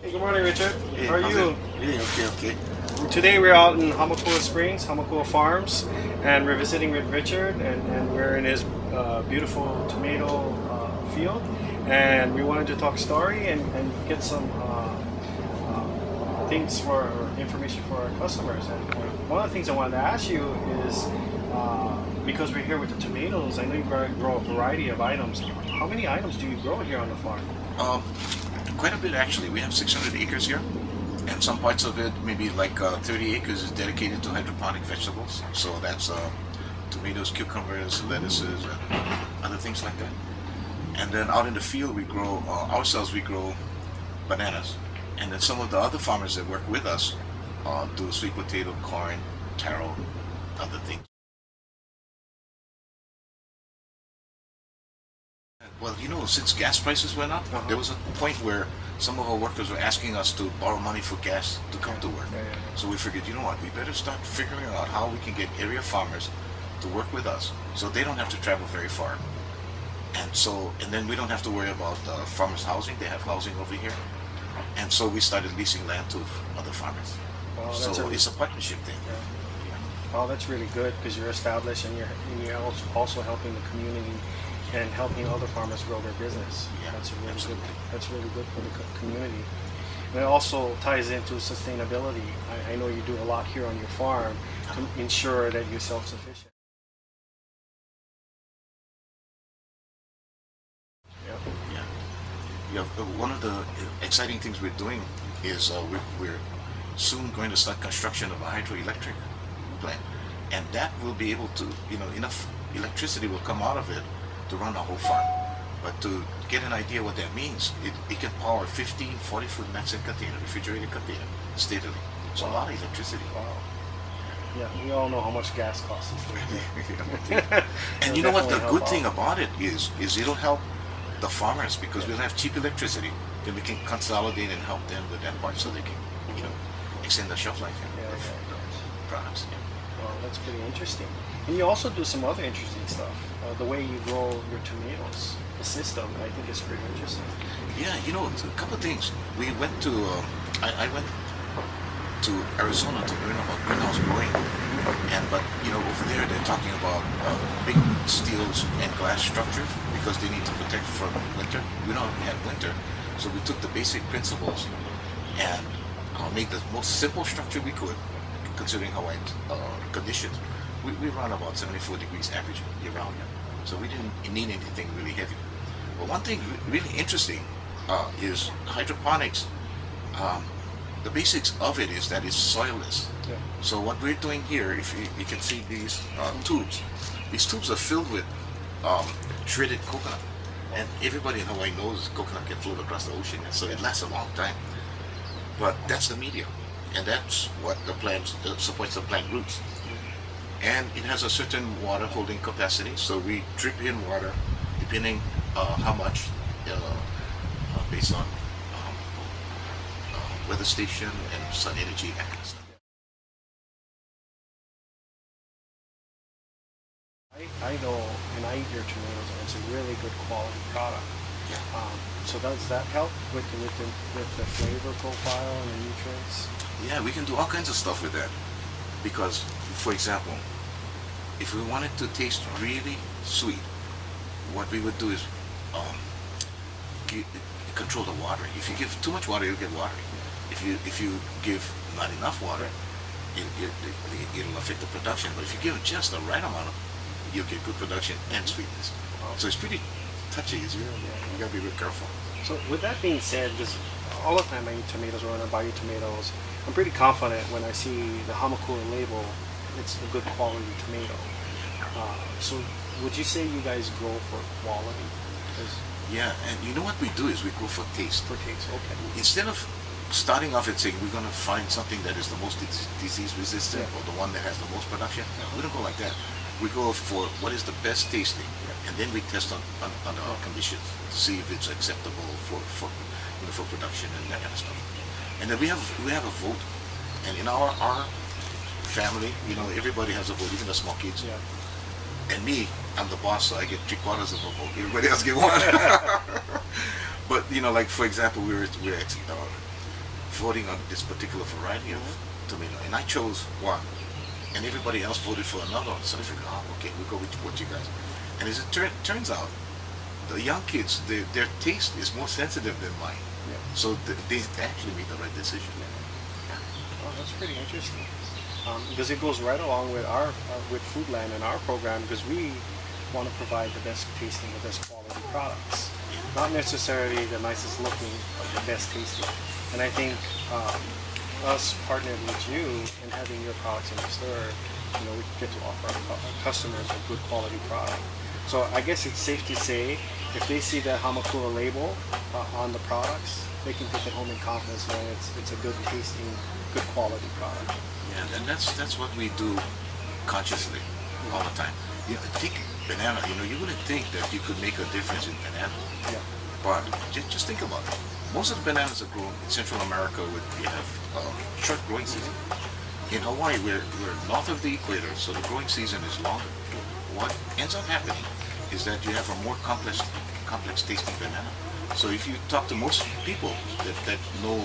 Hey, good morning, Richard. Hey, how are you? Hey, okay. Today we're out in Hamakua Springs, Hamakua Farms, and we're visiting with Richard, and we're in his beautiful tomato field, and we wanted to talk story and get some things for information for our customers. And one of the things I wanted to ask you is, because we're here with the tomatoes, I know you grow a variety of items. How many items do you grow here on the farm? Quite a bit actually. We have 600 acres here, and some parts of it, maybe like 30 acres, is dedicated to hydroponic vegetables. So that's tomatoes, cucumbers, lettuces, and other things like that. And then out in the field, we grow ourselves. We grow bananas, and then some of the other farmers that work with us do sweet potato, corn, taro, other things. Well, you know, since gas prices went up, there was a point where some of our workers were asking us to borrow money for gas to come to work. So we figured, you know what, we better start figuring out how we can get area farmers to work with us so they don't have to travel very far. And then we don't have to worry about farmers' housing. They have housing over here. And so we started leasing land to other farmers. Well, so it's a partnership thing. Oh, that's really good because you're established and you're also helping the community and helping other farmers grow their business. Yeah, that's really absolutely. good. That's really good for the community. And it also ties into sustainability. I know you do a lot here on your farm to ensure that you're self-sufficient. Yeah. One of the exciting things we're doing is we're soon going to start construction of a hydroelectric plant, and that will be able to, enough electricity will come out of it to run the whole farm. But to get an idea what that means, it can power 15 40-foot Mexican container, refrigerated container, steadily. It's a lot of electricity. Wow. Yeah, we all know how much gas costs. And you know what? The good thing about it is it'll help the farmers because we'll have cheap electricity. Then we can consolidate and help them with that part so they can, extend the shelf life of products. Well, that's pretty interesting. And you also do some other interesting stuff. The way you grow your tomatoes, the system, I think is pretty interesting. Yeah, a couple of things. We went to, I went to Arizona to learn about greenhouse growing. But over there they're talking about big steels and glass structures because they need to protect from winter. We don't have winter. So we took the basic principles and made the most simple structure we could, considering Hawaiian conditions. We run about 74 degrees average year round, so we didn't need anything really heavy. But one thing really interesting is hydroponics. The basics of it is that it's soilless. Yeah. So what we're doing here, if you can see these tubes are filled with shredded coconut, and everybody in Hawaii knows coconut can float across the ocean, so it lasts a long time. But that's the medium, and that's what the plant supports the plant roots. And it has a certain water holding capacity, so we drip in water depending how much, based on weather station and sun energy, that kind of stuff. I know, and I eat your tomatoes, and it's a really good quality product. Yeah. So does that help with the flavor profile and the nutrients? Yeah, we can do all kinds of stuff with that. Because, for example, if we wanted to taste really sweet, what we would do is control the water. If you give too much water, you'll get watery. If you give not enough water, it'll affect the production. But if you give just the right amount, you'll get good production and sweetness. So it's pretty touchy. You gotta be real careful. So with that being said, because all the time I eat tomatoes or when I buy your tomatoes, I'm pretty confident when I see the Hamakua label, it's a good quality tomato. So would you say you guys grow for quality? Yeah, and you know what we do is we grow for taste. For taste, okay. Instead of starting off and saying we're going to find something that is the most disease resistant or the one that has the most production, we don't go like that. We go for what is the best tasting, and then we test on our conditions to see if it's acceptable for production and that kind of stuff. And then we have a vote, and in our family, everybody has a vote, even the small kids. Yeah. And me, I'm the boss, so I get 3/4 of a vote. Everybody else get one. But like for example, we were voting on this particular variety of tomato, and I chose one, and everybody else voted for another one. So I figured, oh, okay, we'll go with what you guys. And as it turns out, the young kids, their taste is more sensitive than mine. Yeah. So they actually made the right decision. Oh, that's pretty interesting. Because it goes right along with our with Foodland and our program, because we want to provide the best tasting, the best quality products. Not necessarily the nicest looking, but the best tasting. And I think us partnering with you and having your products in the store, we get to offer our customers a good quality product. So I guess it's safe to say, if they see the Hamakua label on the products, they can take it home in confidence knowing it's a good tasting, good quality product. Yeah, and that's what we do consciously all the time. Take banana. You wouldn't think that you could make a difference in banana, but just think about it. Most of the bananas are grown in Central America. We have short growing season. In Hawaii, we're north of the equator, so the growing season is longer. What ends up happening is that you have a more complex tasting banana. So if you talk to most people that know,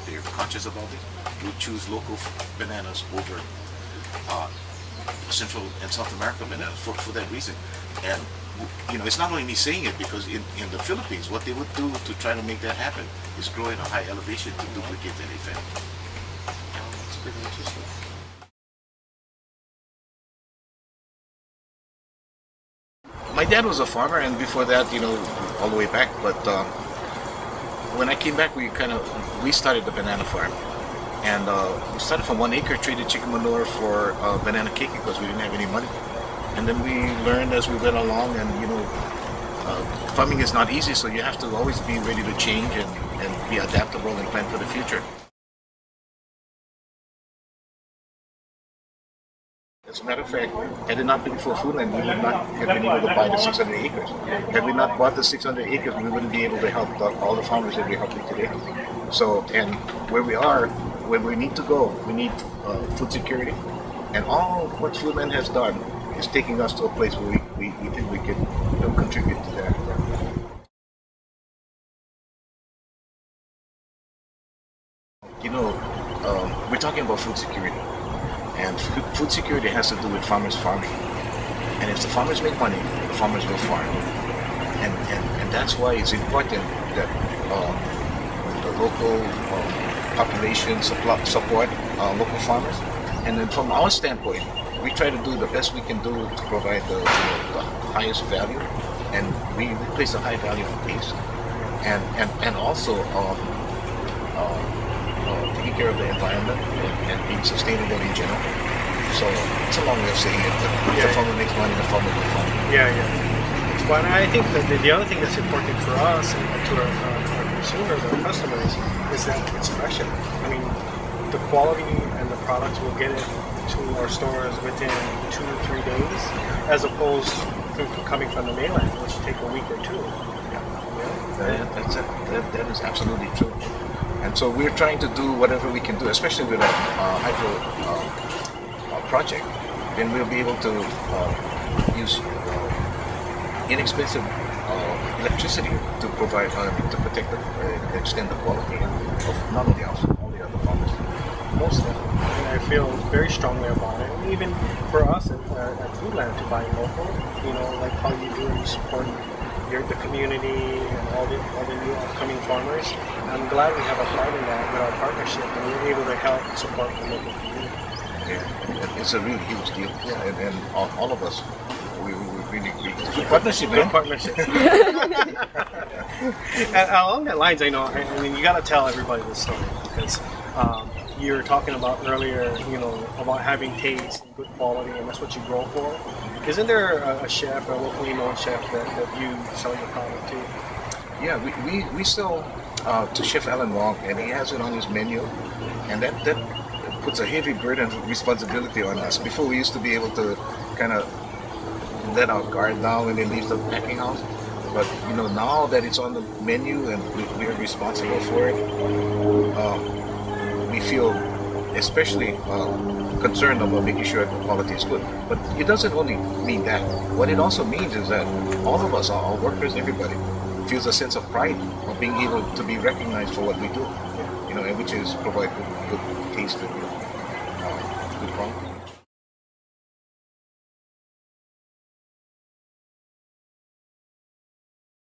they're conscious about it, will choose local bananas over Central and South American bananas for that reason. And it's not only me saying it, because in the Philippines, what they would do to try to make that happen is grow at a high elevation to duplicate that effect. That's pretty interesting. My dad was a farmer, and before that, all the way back. But when I came back, we started the banana farm, and we started from 1 acre, traded chicken manure for banana cake because we didn't have any money. And then we learned as we went along, and farming is not easy, so you have to always be ready to change and be adaptable and plan for the future. As a matter of fact, had it not been for Foodland, we would not have been able to buy the 600 acres. Had we not bought the 600 acres, we wouldn't be able to help all the farmers that we're helping today. So, and where we are, where we need to go, we need food security. And all what Foodland has done is taking us to a place where we think we can contribute to that. We're talking about food security. And food security has to do with farmers farming. And if the farmers make money, the farmers will farm. And that's why it's important that the local population support local farmers. And then from our standpoint, we try to do the best we can do to provide the highest value. And we place a high value on taste. And also taking care of the environment and being sustainable in general. So it's a long way of saying it, but if the farmer makes money, the farmer will farm. Yeah. Well, I think that the other thing that's important for us and to our consumers, our customers, is that it's fresh. I mean, the quality and the products will get it to our stores within 2 to 3 days, as opposed to coming from the mainland, which take a week or two. That is absolutely true. And so we're trying to do whatever we can do, especially with our hydro project. Then we'll be able to use inexpensive electricity to provide, to protect and extend the quality of not only us, all the other farmers. Most definitely. And I feel very strongly about it. And even for us at Foodland to buy local, like how you do, you support the community and all the new upcoming farmers. I'm glad we have a part in that with our partnership, and we're able to help support the local community. Yeah, it's a really huge deal. Yeah, and all of us, we really partnership. And along that lines, I mean, you got to tell everybody this story, because you were talking about earlier, about having taste and good quality, and that's what you grow for. Isn't there a chef, a locally known chef that you sell your product to? Yeah, we sell to Chef Alan Wong, and he has it on his menu, and that puts a heavy burden of responsibility on us. Before, we used to be able to kind of let our guard down when they leave the packing house, but now that it's on the menu and we are responsible for it, we feel especially concerned about making sure the quality is good. But it doesn't only mean that. What it also means is that all of us, our workers, everybody, feels a sense of pride of being able to be recognized for what we do, and which is provide good taste and good quality.